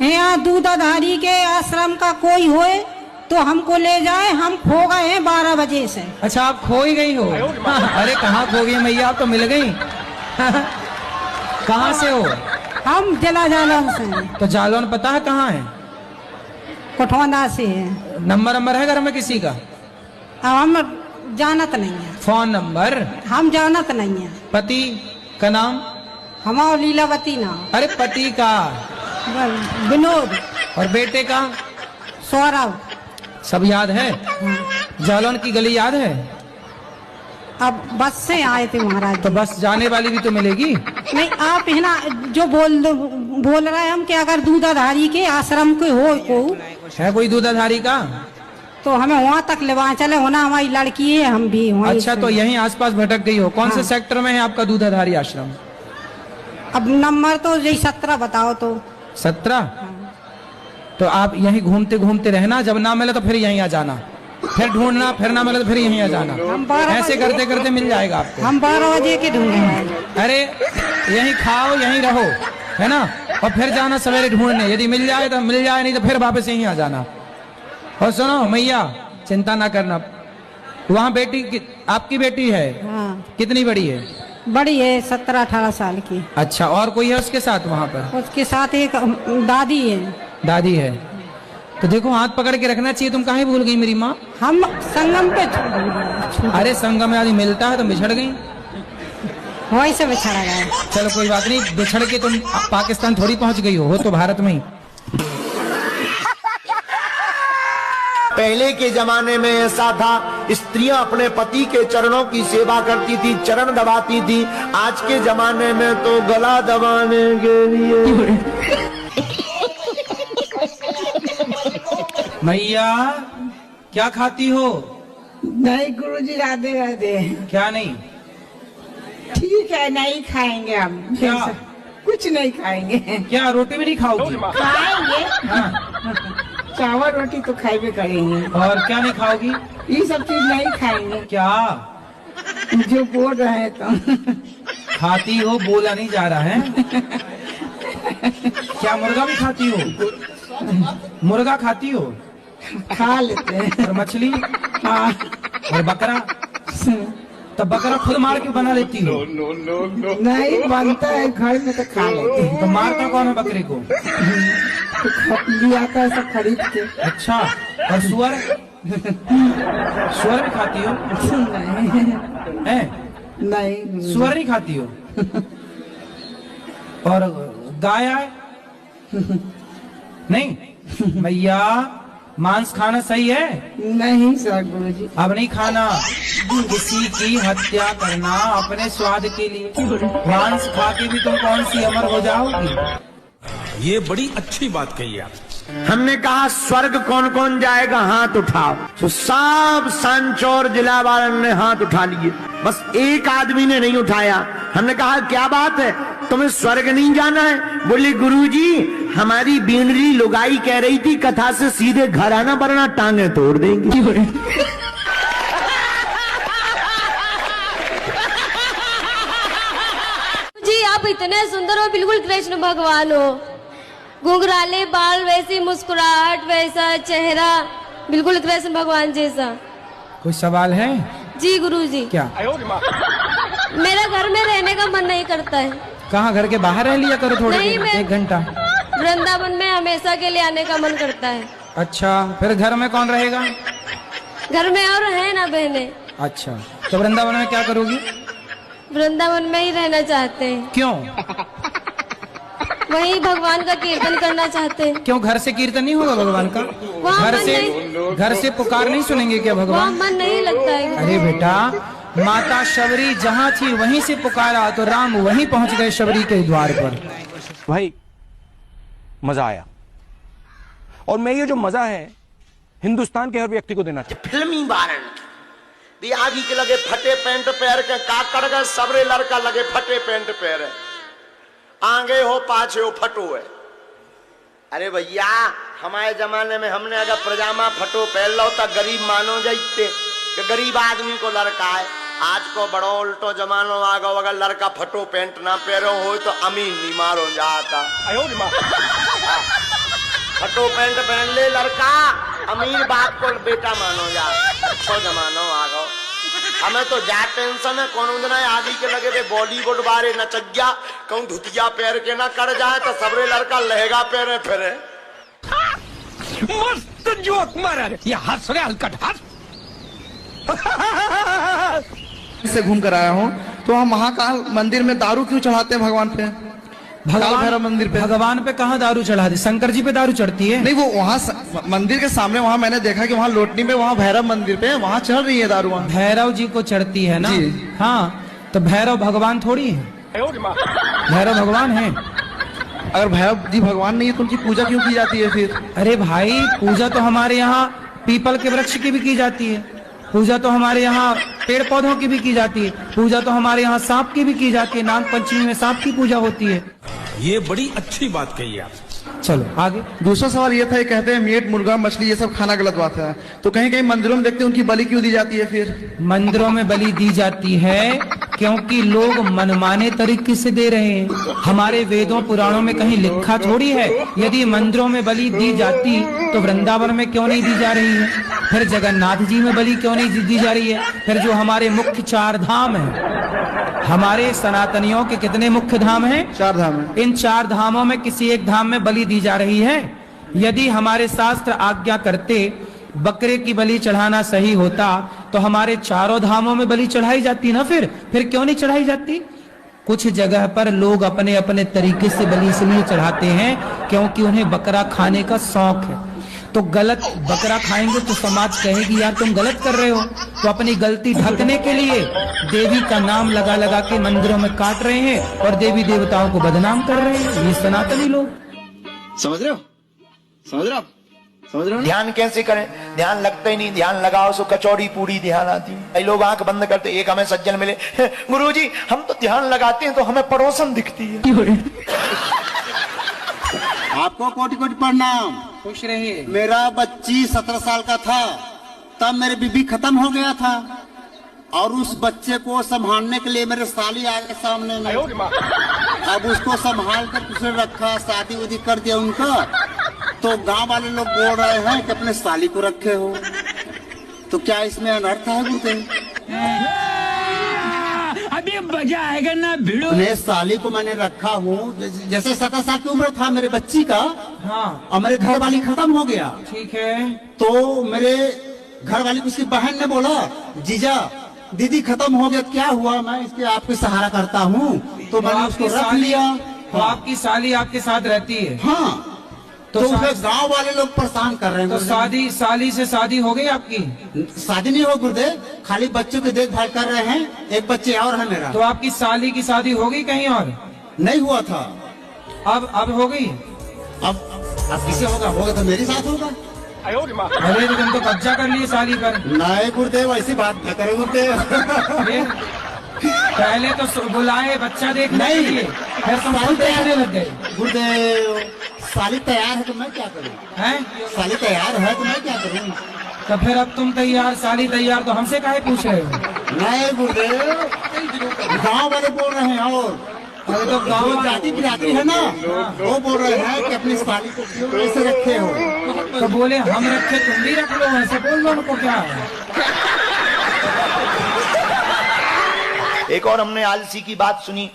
यहाँ दूधाधारी के आश्रम का कोई होए तो हमको ले जाए, हम खो गए हैं 12 बजे से। अच्छा, आप खो ही गई हो? अरे कहाँ खो गई मैया, आप तो मिल गई। कहाँ से हो? हम जिला जालौन से हैं। तो जालौन पता है कहाँ है? कोठवाना से है। नंबर है घर में किसी का? अब हम जानत नहीं है। Phone number? हम जानत नहीं है। पति का नाम? हमारा लीलावती नाम। अरे पति का? विनोद। और बेटे का? सौरभ। सब याद है? जालौन की गली याद है? अब बस से आए थे महाराज। तो बस जाने वाली भी तो मिलेगी। नहीं, आप है ना जो बोल रहे हैं हम कि अगर दूधाधारी के आश्रम के हो है कोई दूधाधारी का, तो हमें वहाँ तक ले चले होना, हमारी लड़की है, हम भी वहीं। अच्छा, तो यहीं आसपास भटक गई हो? कौन से सेक्टर में है आपका दूधाधारी आश्रम? अब नंबर तो यही 17 बताओ तो। 17? तो आप यहीं घूमते घूमते रहना, जब ना मिले तो फिर यहीं आ जाना, फिर ढूंढना, फिर ना मिले तो फिर यहीं आ जाना। ऐसे करते करते मिल जाएगा आपको। हम 12 बजे के ढूंढेंगे। अरे यहीं खाओ, यहीं रहो, है ना, और फिर जाना सवेरे ढूंढने। यदि मिल जाए तो मिल जाए, नहीं तो फिर वापस यहीं आ जाना। और सुनो मैया, चिंता ना करना। वहाँ बेटी आपकी बेटी है? हाँ। कितनी बड़ी है? बड़ी है, 17-18 साल की। अच्छा, और कोई है उसके साथ वहाँ पर? उसके साथ एक दादी है। दादी है? तो देखो, हाथ पकड़ के रखना चाहिए। तुम कहाँ भूल गई मेरी माँ? हम संगम पे अरे संगम में आदमी मिलता है तो बिछड़ गई, वहीं से बिछड़ा गया। चलो कोई बात नहीं, बिछड़ के तुम पाकिस्तान थोड़ी पहुंच गई हो तो भारत में ही। पहले के जमाने में ऐसा था, स्त्रियां अपने पति के चरणों की सेवा करती थी, चरण दबाती थी। आज के जमाने में तो गला दबाने के लिए। मैया क्या खाती हो? नहीं गुरुजी, राधे राधे। क्या नहीं? ठीक है, नहीं खाएंगे हम। क्या? कुछ नहीं खाएंगे। क्या रोटी भी नहीं खाओगी? खाएंगे, हाँ। चावल रोटी तो खाएंगे करेंगे। और क्या नहीं खाओगी? ये सब चीज नहीं खाएंगे। क्या जो बोल रहे हैं तो खाती हो? बोला नहीं जा रहा है। क्या मुर्गा भी खाती हो? मुर्गा खाती हो? खा लेते हैं। और मछली? हाँ। और बकरा? तब बकरा खुद मार के बना लेती हो? नहीं बनता है घर में तो खा लेते हैं। तो मारता कौन है बकरे को? तो लिया था सब खरीद के। अच्छा, और सुअर? सुअर भी खाती हो? नहीं, नहीं, सुअर नहीं खाती हो? और गाय है? नहीं। भैया, मांस खाना सही है? नहीं सर गुरुजी। अब नहीं खाना। किसी की हत्या करना अपने स्वाद के लिए। मांस खा के भी तुम कौन सी अमर हो जाओगी? ये बड़ी अच्छी बात कही आप। हमने कहा स्वर्ग कौन कौन जाएगा, हाथ उठाओ। तो सब सांचौर जिला वालों ने हाथ उठा लिए, बस एक आदमी ने नहीं उठाया। हमने कहा क्या बात है, तुम्हें स्वर्ग नहीं जाना है? बोले गुरुजी, हमारी बीनरी लुगाई कह रही थी कथा से सीधे घर आना, वरना टांगे तोड़ देंगी। जी आप इतने सुंदर हो, बिल्कुल कृष्ण भगवान हो। घुंघराले बाल, वैसी मुस्कुराहट, वैसा चेहरा, बिल्कुल कृष्ण भगवान जैसा। कोई सवाल है? जी गुरुजी। क्या? मेरा घर में रहने का मन नहीं करता है। कहाँ? घर के बाहर रह लिया करो थोड़ी नहीं, देर, 1 घंटा। वृंदावन में हमेशा के लिए आने का मन करता है। अच्छा, फिर घर में कौन रहेगा? घर में और है ना बहने। अच्छा, तो वृंदावन में क्या करोगी? वृंदावन में ही रहना चाहते हैं। क्यों? वही भगवान का कीर्तन करना चाहते हैं। क्यों, घर से कीर्तन नहीं होगा भगवान का? घर से पुकार नहीं सुनेंगे क्या वहाँ भगवान? मन नहीं लगता है। अरे बेटा, माता शबरी जहाँ थी वहीं से पुकारा तो राम वहीं पहुंच गए शबरी के द्वार पर। भाई मजा आया, और मैं ये जो मजा है हिंदुस्तान के हर व्यक्ति को देना चाहिए। फिल्मी बारण दियागी के लगे फटे पैंट पैर के काकड़ गए, सबरे लड़का लगे फटे पैंट पैर, आगे हो पाछे हो फटो है। अरे भैया, हमारे जमाने में हमने अगर पजामा फटो पहन लो तो गरीब मानो जाते कि गरीब आदमी को लड़का है। आज को बड़ो उल्टो जमानो आ गो, अगर लड़का फटो पैंट ना पहनो हो तो अमीन नहीं मारो जाता। फटो पैंट पहन ले लड़का, अमीर बाप को बेटा मानो यार, अच्छो जमानो आ गो। हमें तो जा टेंशन है, कौन उतना आदि के लगे थे बॉलीवुड बारे नचग्या, कहूँ धुतिया पैर के ना कर जाए तो सबरे लड़का लहगा पैरे फिरे। मस्त जोक मारा रे, ये हंस रहे हलकट हंस। से घूम कर आया हूँ, तो हम महाकाल मंदिर में दारू क्यों चढ़ाते हैं भगवान पे? काल भैरव मंदिर पे भगवान पे कहाँ दारू चढ़ा दी? शंकर जी पे दारू चढ़ती है? नहीं, वो वहाँ मंदिर के सामने, वहाँ मैंने देखा कि वहाँ लोटनी पे, वहाँ भैरव मंदिर पे वहाँ चढ़ रही है दारू। वहाँ भैरव जी को चढ़ती है ना? जी। हाँ, तो भैरव भगवान थोड़ी है, भैरव भगवान है। अगर भैरव जी भगवान नहीं है तो उनकी पूजा क्यों की जाती है फिर? अरे भाई, पूजा तो हमारे यहाँ पीपल के वृक्ष की भी की जाती है, पूजा तो हमारे यहाँ पेड़ पौधों की भी की जाती है, पूजा तो हमारे यहाँ सांप की भी की जाती है, नाग पंचमी में सांप की पूजा होती है। ये बड़ी अच्छी बात कही आप। चलो आगे। दूसरा सवाल ये था, ये कहते हैं मीट मुर्गा मछली ये सब खाना गलत बात है, तो कहीं कहीं मंदिरों में देखते हैं उनकी बलि क्यों दी जाती है फिर? मंदिरों में बलि दी जाती है क्योंकि लोग मनमाने तरीके से दे रहे हैं। हमारे वेदों पुराणों में कहीं लिखा थोड़ी है। यदि मंदिरों में बलि दी जाती तो वृंदावन में क्यों नहीं दी जा रही है? फिर जगन्नाथ जी में बलि क्यों नहीं दी जा रही है? फिर जो हमारे मुख्य 4 धाम है, हमारे सनातनियों के कितने मुख्य धाम हैं? 4 धाम है। इन 4 धामों में किसी एक धाम में बलि दी जा रही है? यदि हमारे शास्त्र आज्ञा करते बकरे की बलि चढ़ाना सही होता तो हमारे 4 धामों में बलि चढ़ाई जाती ना। फिर क्यों नहीं चढ़ाई जाती? कुछ जगह पर लोग अपने अपने तरीके से बलि इसलिए चढ़ाते हैं क्योंकि उन्हें बकरा खाने का शौक है। तो गलत बकरा खाएंगे तो समाज कहेगी यार तुम गलत कर रहे हो, तो अपनी गलती ढकने के लिए देवी का नाम लगा लगा के मंदिरों में काट रहे हैं और देवी देवताओं को बदनाम कर रहे हैं। ये सनातनी लोग। समझ रहे हो? समझ रहे हो? समझ रहे हो? ध्यान कैसे करें? ध्यान लगता ही नहीं, ध्यान लगाओ सो कचौड़ी पूरी ध्यान आती है। कई लोग आंख बंद करते, एक हमें सज्जन मिले, गुरुजी हम तो ध्यान लगाते हैं तो हमें पड़ोसन दिखती है। आपको कोटि कोटि प्रणाम। खुश रहिए। मेरा बच्ची 17 साल का था तब मेरे बीबी खत्म हो गया था, और उस बच्चे को संभालने के लिए मेरे साली आ गए सामने में। अब उसको संभाल कर उसने रखा, शादी उदी कर दिया उनका, तो गांव वाले लोग बोल रहे हैं कि अपने साली को रखे हो, तो क्या इसमें अनर्थ है? गुरुदेव अभी मजा आएगा ना भिड़ो। उन्हें साली को मैंने रखा हूँ, जैसे 17 साल की उम्र था मेरे बच्ची का। हाँ, और मेरे घर वाली खत्म हो गया। ठीक है। तो मेरे घर वाली उसकी बहन ने बोला, जीजा दीदी खत्म हो गया, क्या हुआ? मैं इसके आपके सहारा करता हूँ, तो मैंने उसको रख लिया। तो आपकी साली आपके साथ रहती है? हाँ। तो उसे गांव वाले लोग परेशान कर रहे हैं। तो साली से शादी हो गई आपकी? शादी नहीं हो गुरुदेव, खाली बच्चों की देखभाल कर रहे हैं। एक बच्चे और है मेरा। तो आपकी साली की शादी हो गई कहीं और? नहीं हुआ था। अब हो गई? अब किसे होगा तो मेरे साथ होगा। अरे तो तुम तो कब्जा कर लिए साली पर। नहीं गुरुदेव, ऐसी बात न करो गुरुदेव। पहले तो बुलाए बच्चा देखने के लिए, फिर तुम खुद देखने लग गए। गुरुदेव साली तैयार है तो मैं क्या करूं? हैं? साली तैयार है तो मैं क्या करूं? तो फिर अब तुम तैयार, साली तैयार, तो हमसे काहे पूछ रहे हो? नहीं गुरुदेव, गांव वाले बोल रहे हैं। और अरे तो गाँव जो जाति बिरादरी है ना, वो बोल रहे हैं कि अपनी साली को क्यों ऐसे रखे हो? तो बोले हम रखे तुम भी रख लो, ऐसे बोल लो उनको। क्या है? एक और हमने आलसी की बात सुनी।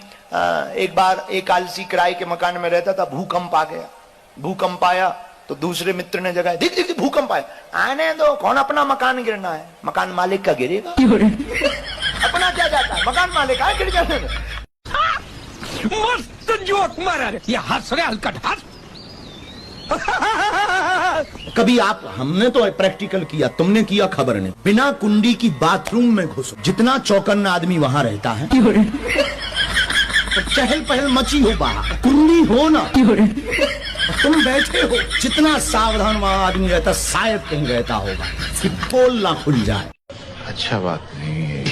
एक बार एक आलसी किराए के मकान में रहता था, भूकंप आ गया। भूकंप आया तो दूसरे मित्र ने जगाया, देख देख भूकंप आया। आने दो, कौन अपना मकान गिरना है? मकान मालिक का गिरेगा, अपना क्या जाता है? मकान मालिक का गिर जाने दो। मस्त जोक मारा रे, ये हंस रहे हलकट हंस। कभी आप, हमने तो प्रैक्टिकल किया, तुमने किया खबर नहीं। बिना कुंडी की बाथरूम में घुसो, जितना चौकन्ना आदमी वहां रहता है, तो चहल पहल मची हो बाहर, कुंडी हो ना, तुम बैठे हो, जितना सावधान वहां आदमी रहता, शायद कहीं रहता होगा कि पोल ना खुल जाए। अच्छा बात नहीं है।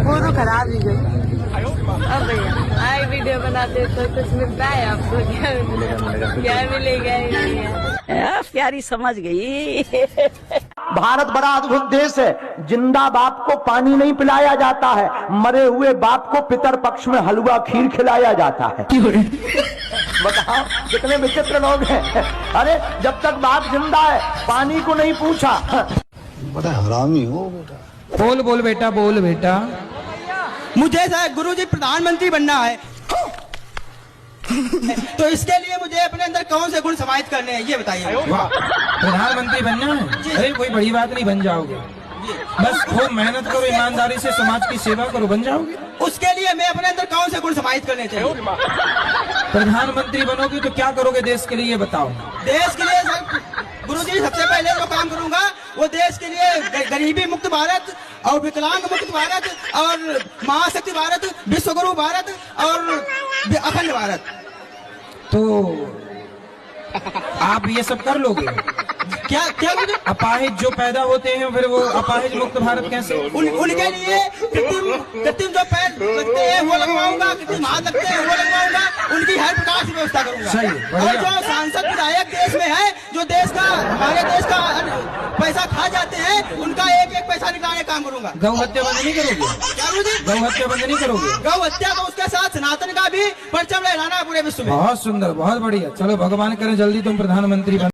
वो तो खराब ही गई। अब भैया आए वीडियो बनाते तो कुछ मिलता है आपको? क्या मिलेगा ही नहीं है। प्यारी समझ गई। भारत बड़ा अद्भुत देश है। जिंदा बाप को पानी नहीं पिलाया जाता है, मरे हुए बाप को पितर पक्ष में हलवा खीर खिलाया जाता है। बताओ कितने विचित्र लोग हैं। अरे जब तक बाप जिंदा है पानी को नहीं पूछा। बड़ा हरामी हो बेटा। बोल बोल बेटा, बोल बेटा। मुझे गुरुजी प्रधानमंत्री बनना है तो इसके लिए मुझे अपने अंदर कौन से गुण समाहित करने हैं ये बताइए। प्रधानमंत्री बनना है? अरे कोई बड़ी बात नहीं, बन जाओगे। बस खूब मेहनत करो, ईमानदारी से समाज की सेवा करो, बन जाओगे। उसके लिए मैं अपने अंदर कौन से गुण समाहित करने चाहिए? प्रधानमंत्री बनोगे तो क्या करोगे देश के लिए, ये बताओ। देश के लिए गुरुजी सबसे पहले जो काम करूंगा वो देश के लिए गरीबी मुक्त भारत और विकलांग मुक्त भारत और महाशक्ति भारत, विश्वगुरु भारत और अखंड भारत। तो आप ये सब कर लोगे? क्या क्या मुझे अपाहिज जो पैदा होते हैं फिर वो अपाहिज मुक्त भारत कैसे? उनके लिए कृत्रिम जो पैर लगते हैं वो लगवाऊंगा, कृत्रिम हाथ लगते हैं वो लगवाऊंगा, उनकी हर प्रकार की व्यवस्था करूंगा। सही, और जो सांसद विधायक देश में है, जो देश का हमारे देश का पैसा खा जाते हैं, उनका एक एक पैसा निकालने का काम करूंगा। गौ हत्या बंद नहीं करोगे? क्या मुझे गौ हत्या बंद नहीं करोगे? गौ हत्या तो उसके साथ सनातन का भी परचम लहराना है पूरे विश्व में। बहुत सुंदर, बहुत बढ़िया। चलो भगवान करे जल्दी तुम प्रधानमंत्री बन